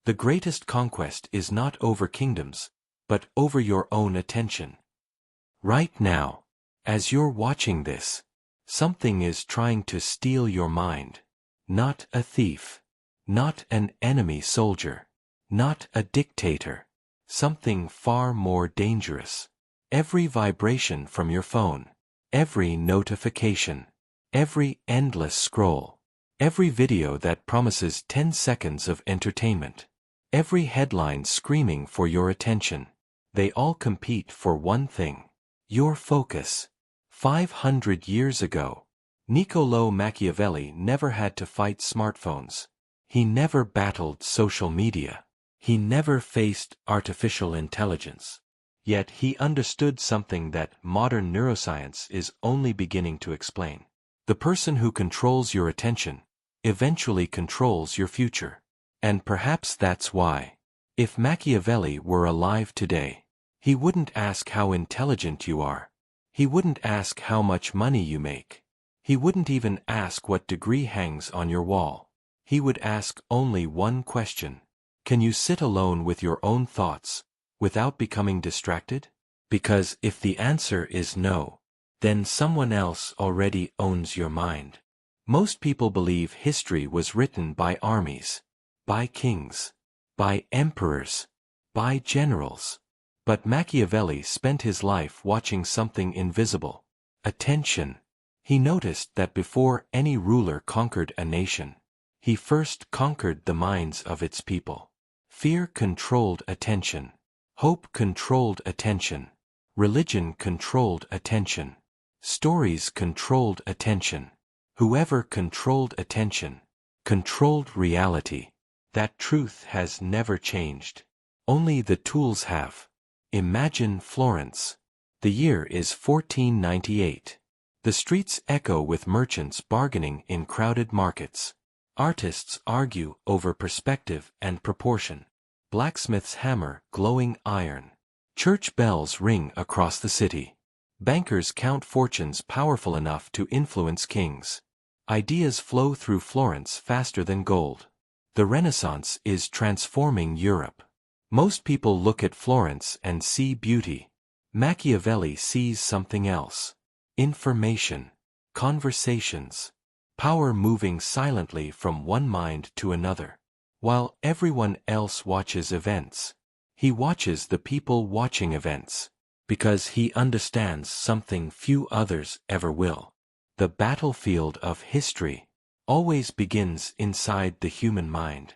The greatest conquest is not over kingdoms, but over your own attention. Right now, as you're watching this, something is trying to steal your mind. Not a thief. Not an enemy soldier. Not a dictator. Something far more dangerous. Every vibration from your phone, every notification, every endless scroll, every video that promises 10 seconds of entertainment, every headline screaming for your attention, they all compete for one thing: your focus. 500 years ago, Niccolò Machiavelli never had to fight smartphones. He never battled social media. He never faced artificial intelligence. Yet he understood something that modern neuroscience is only beginning to explain. The person who controls your attention eventually controls your future. And perhaps that's why, if Machiavelli were alive today, he wouldn't ask how intelligent you are. He wouldn't ask how much money you make. He wouldn't even ask what degree hangs on your wall. He would ask only one question: can you sit alone with your own thoughts without becoming distracted? Because if the answer is no, then someone else already owns your mind. Most people believe history was written by armies, by kings, by emperors, by generals. But Machiavelli spent his life watching something invisible: attention. He noticed that before any ruler conquered a nation, he first conquered the minds of its people. Fear controlled attention. Hope controlled attention. Religion controlled attention. Stories controlled attention. Whoever controlled attention controlled reality. That truth has never changed. Only the tools have. Imagine Florence. The year is 1498. The streets echo with merchants bargaining in crowded markets. Artists argue over perspective and proportion. Blacksmiths hammer glowing iron. Church bells ring across the city. Bankers count fortunes powerful enough to influence kings. Ideas flow through Florence faster than gold. The Renaissance is transforming Europe. Most people look at Florence and see beauty. Machiavelli sees something else: information, conversations, power moving silently from one mind to another. While everyone else watches events, he watches the people watching events, because he understands something few others ever will. The battlefield of history always begins inside the human mind.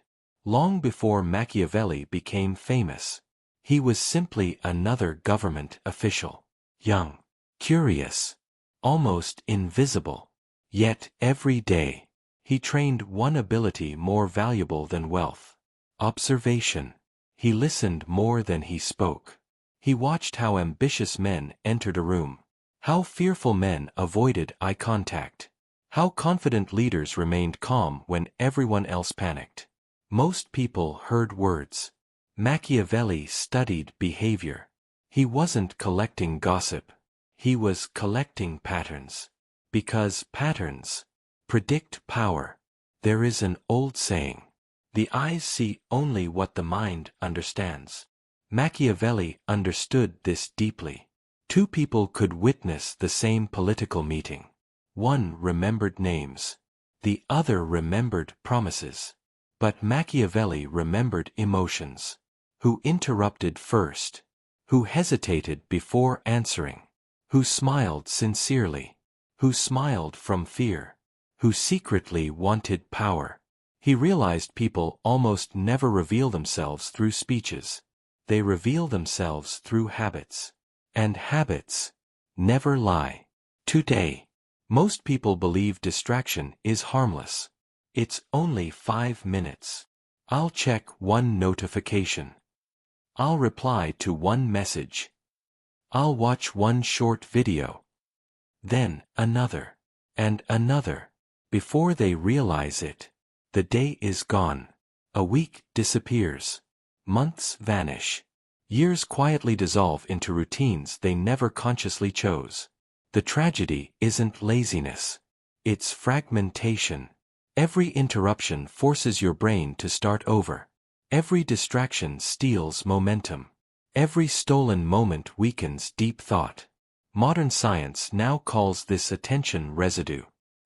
Long before Machiavelli became famous, he was simply another government official. Young, curious, almost invisible. Yet every day, he trained one ability more valuable than wealth: observation. He listened more than he spoke. He watched how ambitious men entered a room, how fearful men avoided eye contact, how confident leaders remained calm when everyone else panicked. Most people heard words. Machiavelli studied behavior. He wasn't collecting gossip. He was collecting patterns. Because patterns predict power. There is an old saying: the eyes see only what the mind understands. Machiavelli understood this deeply. Two people could witness the same political meeting. One remembered names. The other remembered promises. But Machiavelli remembered emotions. Who interrupted first? Who hesitated before answering? Who smiled sincerely? Who smiled from fear? Who secretly wanted power? He realized people almost never reveal themselves through speeches. They reveal themselves through habits. And habits never lie. Today, most people believe distraction is harmless. It's only 5 minutes. I'll check one notification. I'll reply to one message. I'll watch one short video. Then another. And another. Before they realize it, the day is gone. A week disappears. Months vanish. Years quietly dissolve into routines they never consciously chose. The tragedy isn't laziness. It's fragmentation. Every interruption forces your brain to start over. Every distraction steals momentum. Every stolen moment weakens deep thought. Modern science now calls this attention residue.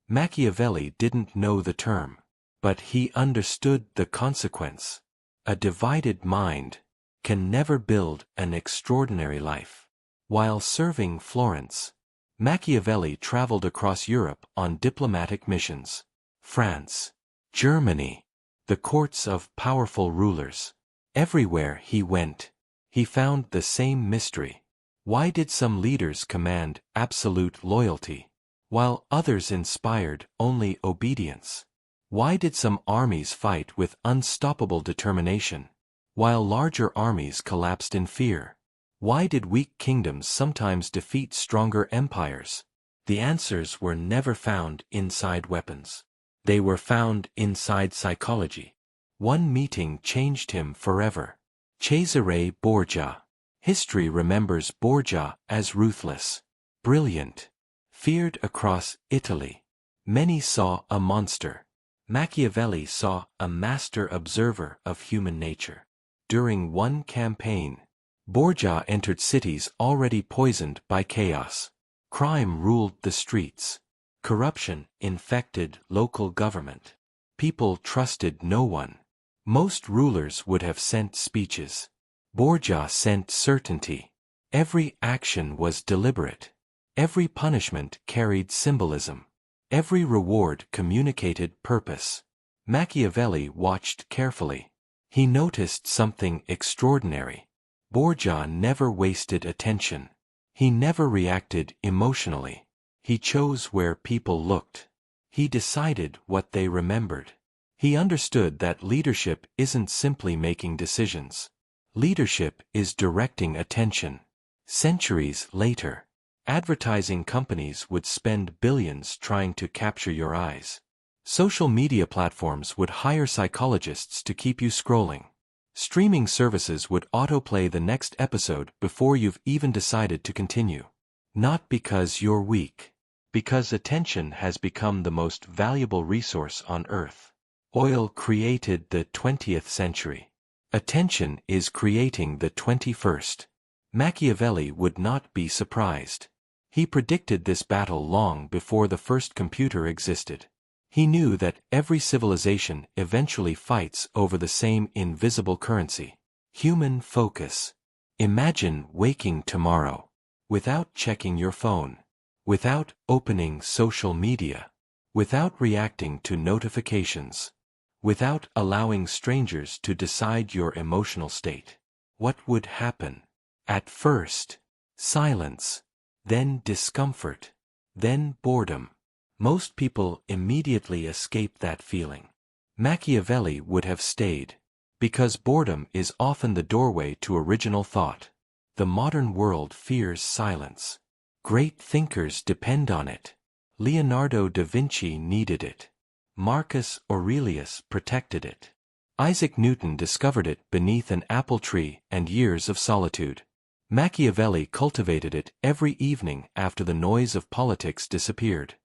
Machiavelli didn't know the term, but he understood the consequence. A divided mind can never build an extraordinary life. While serving Florence, Machiavelli traveled across Europe on diplomatic missions. France, Germany, the courts of powerful rulers. Everywhere he went, he found the same mystery. Why did some leaders command absolute loyalty, while others inspired only obedience? Why did some armies fight with unstoppable determination, while larger armies collapsed in fear? Why did weak kingdoms sometimes defeat stronger empires? The answers were never found inside weapons. They were found inside psychology. One meeting changed him forever. Cesare Borgia. History remembers Borgia as ruthless, brilliant, feared across Italy. Many saw a monster. Machiavelli saw a master observer of human nature. During one campaign, Borgia entered cities already poisoned by chaos. Crime ruled the streets. Corruption infected local government. People trusted no one. Most rulers would have sent speeches. Borgia sent certainty. Every action was deliberate. Every punishment carried symbolism. Every reward communicated purpose. Machiavelli watched carefully. He noticed something extraordinary. Borgia never wasted attention. He never reacted emotionally. He chose where people looked. He decided what they remembered. He understood that leadership isn't simply making decisions. Leadership is directing attention. Centuries later, advertising companies would spend billions trying to capture your eyes. Social media platforms would hire psychologists to keep you scrolling. Streaming services would autoplay the next episode before you've even decided to continue. Not because you're weak. Because attention has become the most valuable resource on Earth. Oil created the 20th century. Attention is creating the 21st. Machiavelli would not be surprised. He predicted this battle long before the first computer existed. He knew that every civilization eventually fights over the same invisible currency. Human focus. Imagine waking tomorrow, without checking your phone, without opening social media, without reacting to notifications, without allowing strangers to decide your emotional state. What would happen? At first, silence, then discomfort, then boredom. Most people immediately escape that feeling. Machiavelli would have stayed, because boredom is often the doorway to original thought. The modern world fears silence. Great thinkers depend on it. Leonardo da Vinci needed it. Marcus Aurelius protected it. Isaac Newton discovered it beneath an apple tree and years of solitude. Machiavelli cultivated it every evening after the noise of politics disappeared.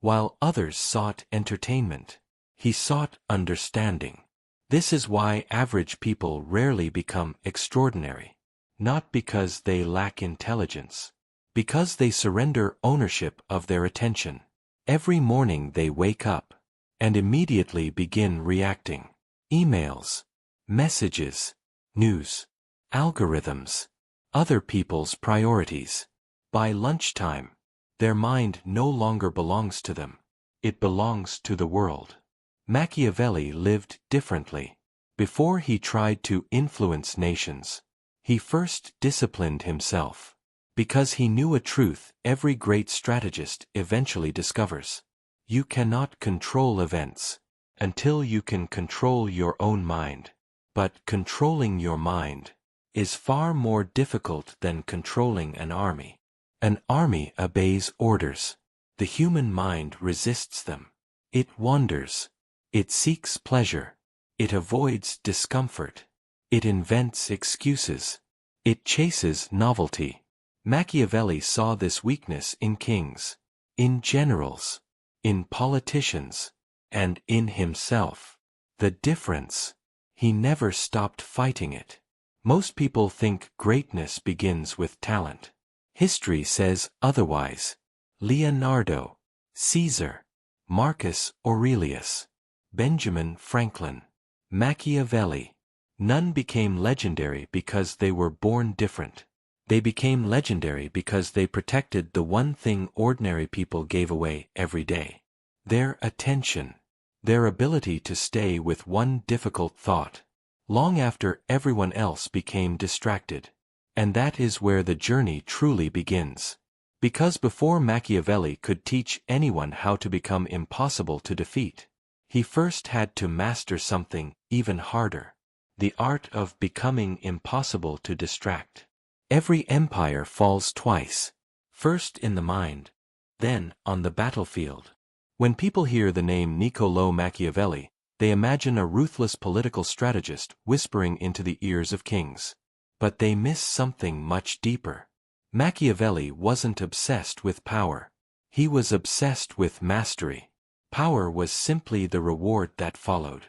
While others sought entertainment, he sought understanding. This is why average people rarely become extraordinary. Not because they lack intelligence. Because they surrender ownership of their attention. Every morning they wake up and immediately begin reacting. Emails, messages, news, algorithms, other people's priorities. By lunchtime, their mind no longer belongs to them. It belongs to the world. Machiavelli lived differently. Before he tried to influence nations, he first disciplined himself. Because he knew a truth every great strategist eventually discovers. You cannot control events until you can control your own mind. But controlling your mind is far more difficult than controlling an army. An army obeys orders. The human mind resists them. It wanders. It seeks pleasure. It avoids discomfort. It invents excuses. It chases novelty. Machiavelli saw this weakness in kings, in generals, in politicians, and in himself. The difference? He never stopped fighting it. Most people think greatness begins with talent. History says otherwise. Leonardo, Caesar, Marcus Aurelius, Benjamin Franklin, Machiavelli. None became legendary because they were born different. They became legendary because they protected the one thing ordinary people gave away every day: their attention, their ability to stay with one difficult thought long after everyone else became distracted. And that is where the journey truly begins. Because before Machiavelli could teach anyone how to become impossible to defeat, he first had to master something even harder: the art of becoming impossible to distract. Every empire falls twice, first in the mind, then on the battlefield. When people hear the name Niccolò Machiavelli, they imagine a ruthless political strategist whispering into the ears of kings. But they miss something much deeper. Machiavelli wasn't obsessed with power. He was obsessed with mastery. Power was simply the reward that followed.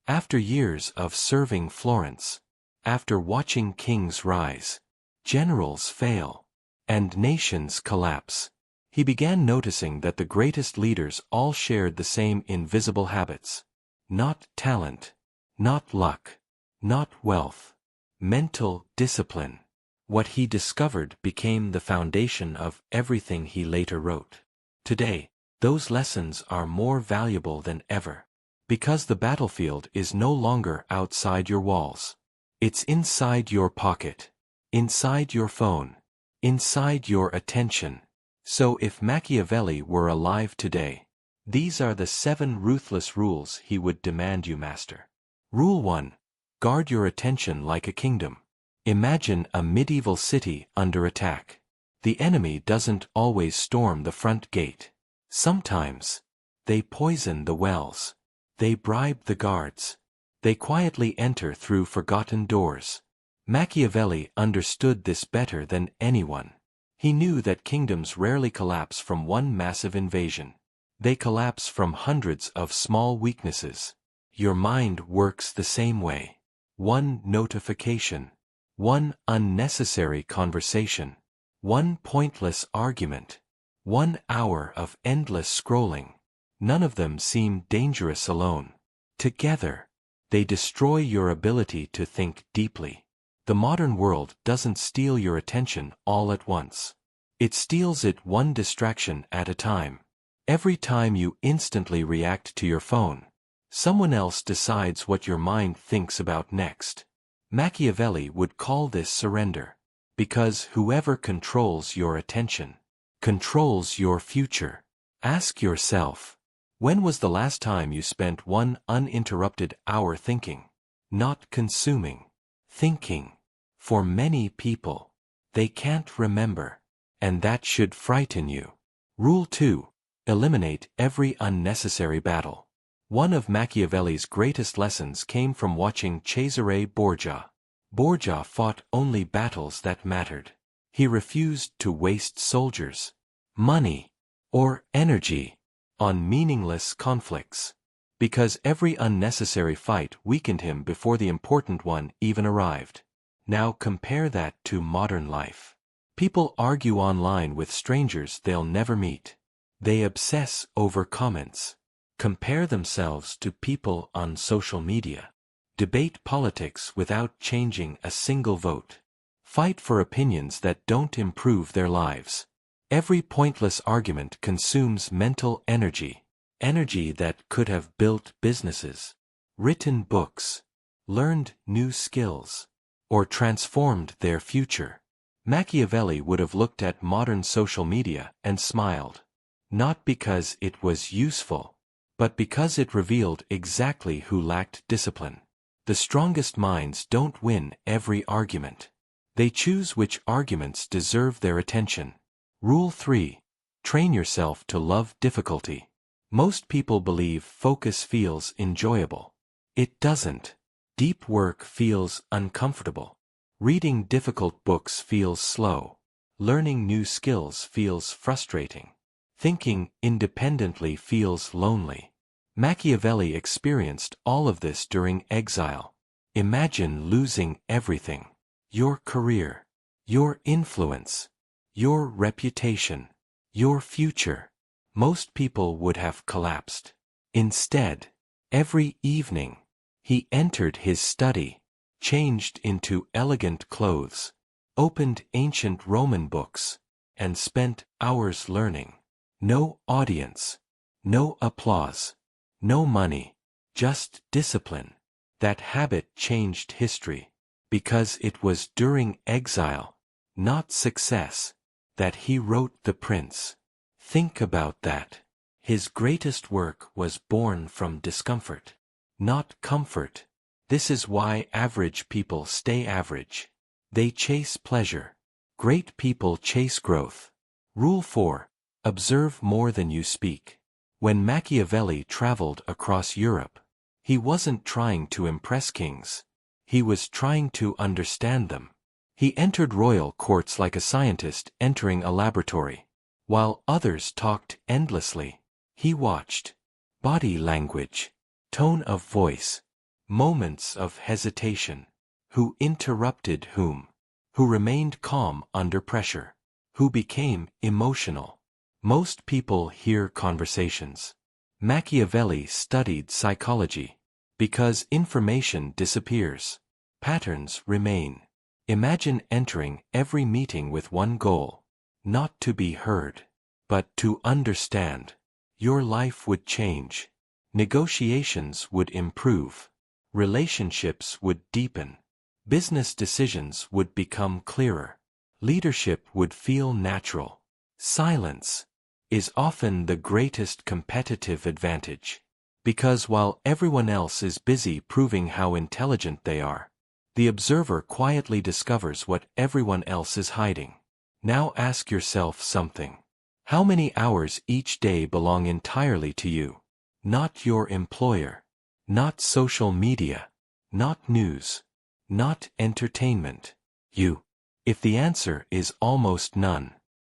After years of serving Florence, after watching kings rise, generals fail, and nations collapse, he began noticing that the greatest leaders all shared the same invisible habits. Not talent, not luck, not wealth. Mental discipline. What he discovered became the foundation of everything he later wrote. Today, those lessons are more valuable than ever. Because the battlefield is no longer outside your walls. It's inside your pocket, inside your phone, inside your attention. So if Machiavelli were alive today, these are the 7 ruthless rules he would demand you master. Rule 1. Guard your attention like a kingdom. Imagine a medieval city under attack. The enemy doesn't always storm the front gate. Sometimes, they poison the wells. They bribe the guards. They quietly enter through forgotten doors. Machiavelli understood this better than anyone. He knew that kingdoms rarely collapse from one massive invasion. They collapse from hundreds of small weaknesses. Your mind works the same way. One notification, one unnecessary conversation, one pointless argument, 1 hour of endless scrolling. None of them seem dangerous alone. Together, they destroy your ability to think deeply. The modern world doesn't steal your attention all at once. It steals it one distraction at a time. Every time you instantly react to your phone, someone else decides what your mind thinks about next. Machiavelli would call this surrender, because whoever controls your attention controls your future. Ask yourself, when was the last time you spent 1 uninterrupted hour thinking? Not consuming. Thinking. For many people, they can't remember, and that should frighten you. Rule 2. Eliminate every unnecessary battle. One of Machiavelli's greatest lessons came from watching Cesare Borgia. Borgia fought only battles that mattered. He refused to waste soldiers, money, or energy on meaningless conflicts, because every unnecessary fight weakened him before the important one even arrived. Now compare that to modern life. People argue online with strangers they'll never meet. They obsess over comments, compare themselves to people on social media, debate politics without changing a single vote, fight for opinions that don't improve their lives. Every pointless argument consumes mental energy, energy that could have built businesses, written books, learned new skills, or transformed their future. Machiavelli would have looked at modern social media and smiled. Not because it was useful, but because it revealed exactly who lacked discipline. The strongest minds don't win every argument. They choose which arguments deserve their attention. Rule 3. Train yourself to love difficulty. Most people believe focus feels enjoyable. It doesn't. Deep work feels uncomfortable. Reading difficult books feels slow. Learning new skills feels frustrating. Thinking independently feels lonely. Machiavelli experienced all of this during exile. Imagine losing everything. Your career, your influence, your reputation, your future. Most people would have collapsed. Instead, every evening, he entered his study, changed into elegant clothes, opened ancient Roman books, and spent hours learning. No audience, no applause, no money, just discipline. That habit changed history, because it was during exile, not success, that he wrote The Prince. Think about that. His greatest work was born from discomfort, not comfort. This is why average people stay average. They chase pleasure. Great people chase growth. Rule 4. Observe more than you speak. When Machiavelli traveled across Europe, he wasn't trying to impress kings. He was trying to understand them. He entered royal courts like a scientist entering a laboratory. While others talked endlessly, he watched. Body language, tone of voice, moments of hesitation. Who interrupted whom? Who remained calm under pressure? Who became emotional? Most people hear conversations. Machiavelli studied psychology. Because information disappears, patterns remain. Imagine entering every meeting with one goal. Not to be heard, but to understand. Your life would change. Negotiations would improve. Relationships would deepen. Business decisions would become clearer. Leadership would feel natural. Silence is often the greatest competitive advantage. Because while everyone else is busy proving how intelligent they are, the observer quietly discovers what everyone else is hiding. Now ask yourself something. How many hours each day belong entirely to you? Not your employer. Not social media. Not news. Not entertainment. You. If the answer is almost none,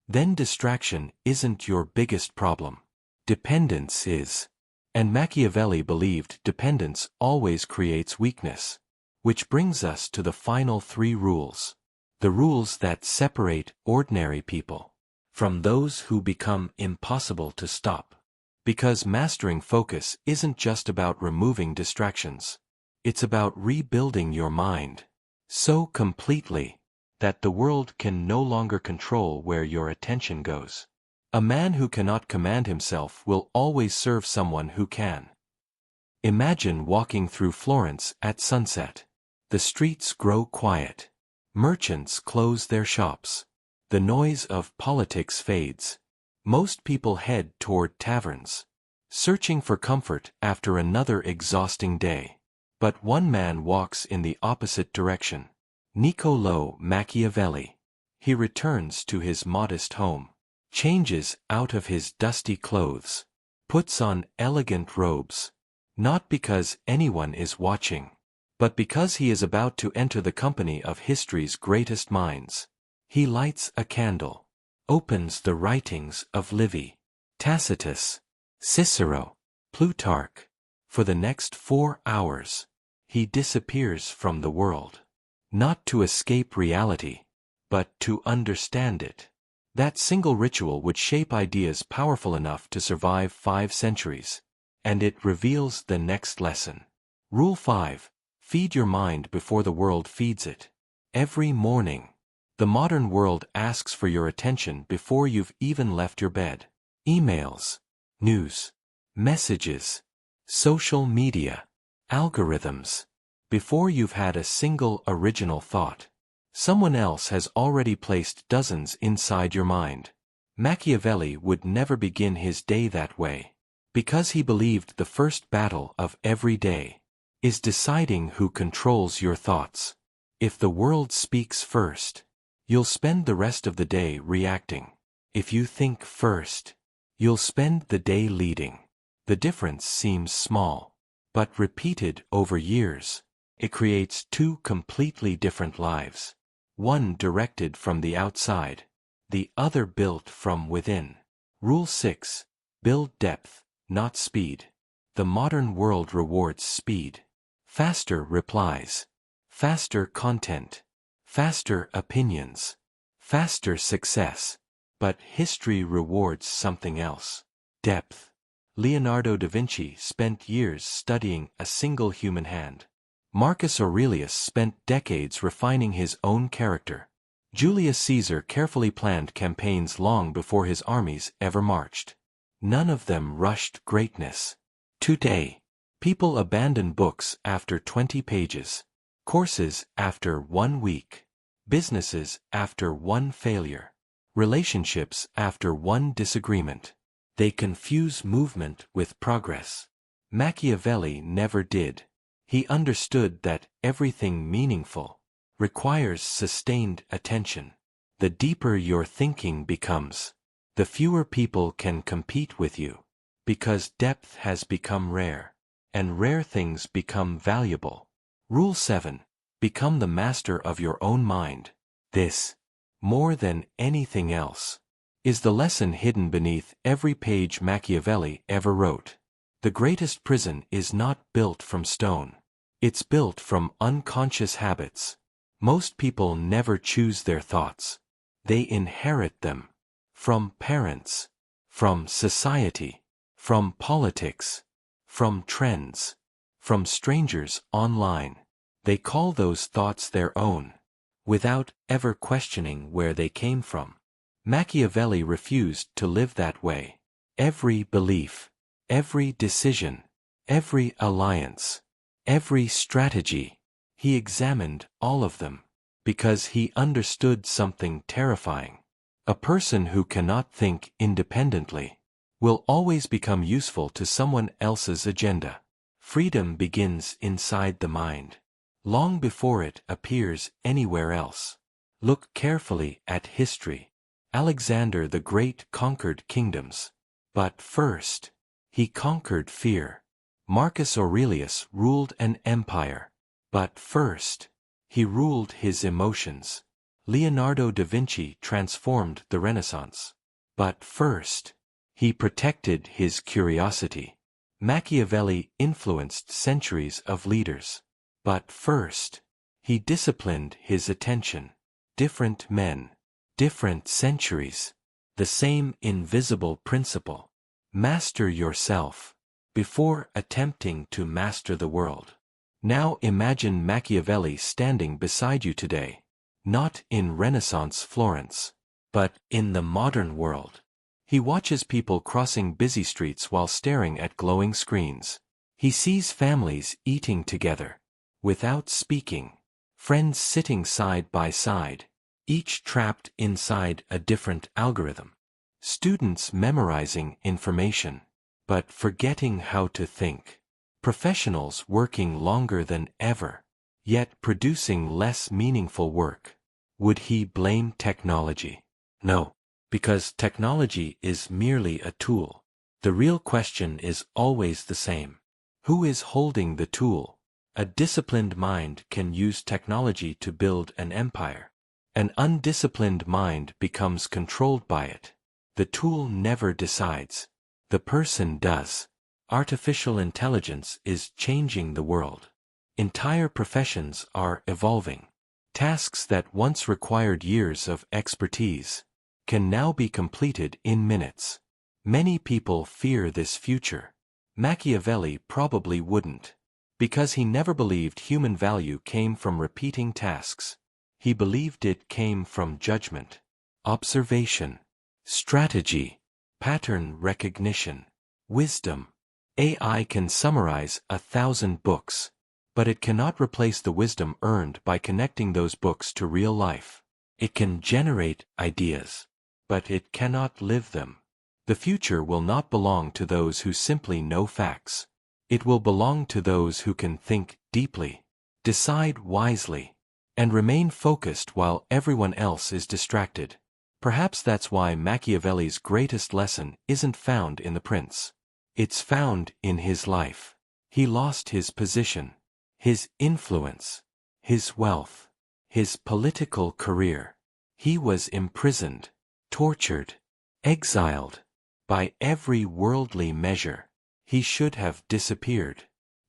then distraction isn't your biggest problem. Dependence is. And Machiavelli believed dependence always creates weakness. Which brings us to the final 3 rules. The rules that separate ordinary people from those who become impossible to stop. Because mastering focus isn't just about removing distractions. It's about rebuilding your mind so completely that the world can no longer control where your attention goes. A man who cannot command himself will always serve someone who can. Imagine walking through Florence at sunset. The streets grow quiet. Merchants close their shops. The noise of politics fades. Most people head toward taverns, searching for comfort after another exhausting day. But one man walks in the opposite direction. Niccolò Machiavelli. He returns to his modest home. Changes out of his dusty clothes, puts on elegant robes, not because anyone is watching, but because he is about to enter the company of history's greatest minds. He lights a candle, opens the writings of Livy, Tacitus, Cicero, Plutarch. For the next 4 hours, he disappears from the world, not to escape reality, but to understand it. That single ritual would shape ideas powerful enough to survive 5 centuries. And it reveals the next lesson. Rule 5. Feed your mind before the world feeds it. Every morning, the modern world asks for your attention before you've even left your bed. Emails, news, messages, social media, algorithms. Before you've had a single original thought, someone else has already placed dozens inside your mind. Machiavelli would never begin his day that way, because he believed the first battle of every day is deciding who controls your thoughts. If the world speaks first, you'll spend the rest of the day reacting. If you think first, you'll spend the day leading. The difference seems small, but repeated over years, it creates 2 completely different lives. One directed from the outside, the other built from within. Rule 6. Build depth, not speed. The modern world rewards speed. faster replies, faster content, faster opinions, faster success. But history rewards something else: depth. Leonardo da Vinci spent years studying a single human hand. Marcus Aurelius spent decades refining his own character. Julius Caesar carefully planned campaigns long before his armies ever marched. None of them rushed greatness. Today, people abandon books after 20 pages, courses after 1 week, businesses after 1 failure, relationships after 1 disagreement. They confuse movement with progress. Machiavelli never did. He understood that everything meaningful requires sustained attention. The deeper your thinking becomes, the fewer people can compete with you, because depth has become rare, and rare things become valuable. Rule 7. Become the master of your own mind. This, more than anything else, is the lesson hidden beneath every page Machiavelli ever wrote. The greatest prison is not built from stone. It's built from unconscious habits. Most people never choose their thoughts. They inherit them. From parents, from society, from politics, from trends, from strangers online. They call those thoughts their own, without ever questioning where they came from. Machiavelli refused to live that way. Every belief, every decision, every alliance, every strategy, he examined all of them, because he understood something terrifying. A person who cannot think independently will always become useful to someone else's agenda. Freedom begins inside the mind, long before it appears anywhere else. Look carefully at history. Alexander the Great conquered kingdoms. But first, he conquered fear. Marcus Aurelius ruled an empire. But first, he ruled his emotions. Leonardo da Vinci transformed the Renaissance. But first, he protected his curiosity. Machiavelli influenced centuries of leaders. But first, he disciplined his attention. Different men, different centuries, the same invisible principle. Master yourself before attempting to master the world. Now imagine Machiavelli standing beside you today, not in Renaissance Florence, but in the modern world. He watches people crossing busy streets while staring at glowing screens. He sees families eating together, without speaking, friends sitting side by side, each trapped inside a different algorithm. Students memorizing information, but forgetting how to think. Professionals working longer than ever, yet producing less meaningful work. Would he blame technology? No, because technology is merely a tool. The real question is always the same. Who is holding the tool? A disciplined mind can use technology to build an empire. An undisciplined mind becomes controlled by it. The tool never decides. The person does. Artificial intelligence is changing the world. Entire professions are evolving. Tasks that once required years of expertise can now be completed in minutes. Many people fear this future. Machiavelli probably wouldn't, because he never believed human value came from repeating tasks. He believed it came from judgment, observation, strategy, pattern recognition, wisdom. AI can summarize 1,000 books, but it cannot replace the wisdom earned by connecting those books to real life. It can generate ideas, but it cannot live them. The future will not belong to those who simply know facts. It will belong to those who can think deeply, decide wisely, and remain focused while everyone else is distracted. Perhaps that's why Machiavelli's greatest lesson isn't found in the prince. It's found in his life. He lost his position, his influence, his wealth, his political career. He was imprisoned, tortured, exiled. By every worldly measure, he should have disappeared.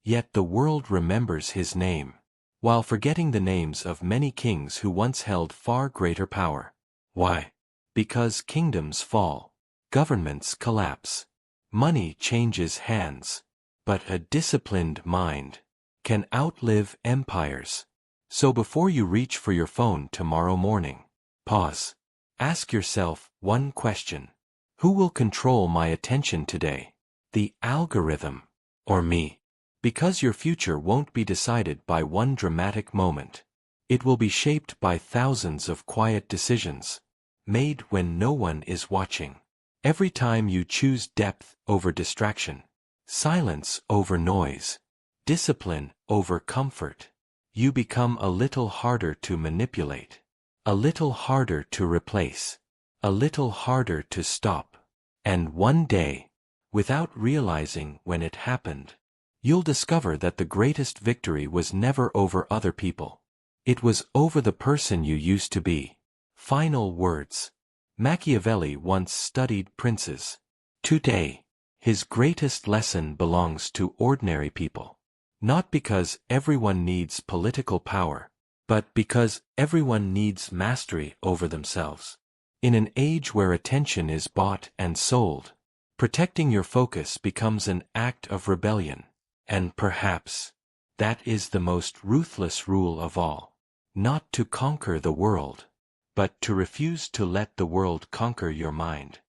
Yet the world remembers his name, while forgetting the names of many kings who once held far greater power. Why? Because kingdoms fall, governments collapse, money changes hands, but a disciplined mind can outlive empires. So before you reach for your phone tomorrow morning, pause. Ask yourself one question. Who will control my attention today? The algorithm, or me? Because your future won't be decided by one dramatic moment. It will be shaped by thousands of quiet decisions, made when no one is watching. Every time you choose depth over distraction, silence over noise, discipline over comfort, you become a little harder to manipulate, a little harder to replace, a little harder to stop. And one day, without realizing when it happened, you'll discover that the greatest victory was never over other people. It was over the person you used to be. Final words. Machiavelli once studied princes. Today, his greatest lesson belongs to ordinary people. Not because everyone needs political power, but because everyone needs mastery over themselves. In an age where attention is bought and sold, protecting your focus becomes an act of rebellion. And perhaps, that is the most ruthless rule of all. Not to conquer the world, but to refuse to let the world conquer your mind.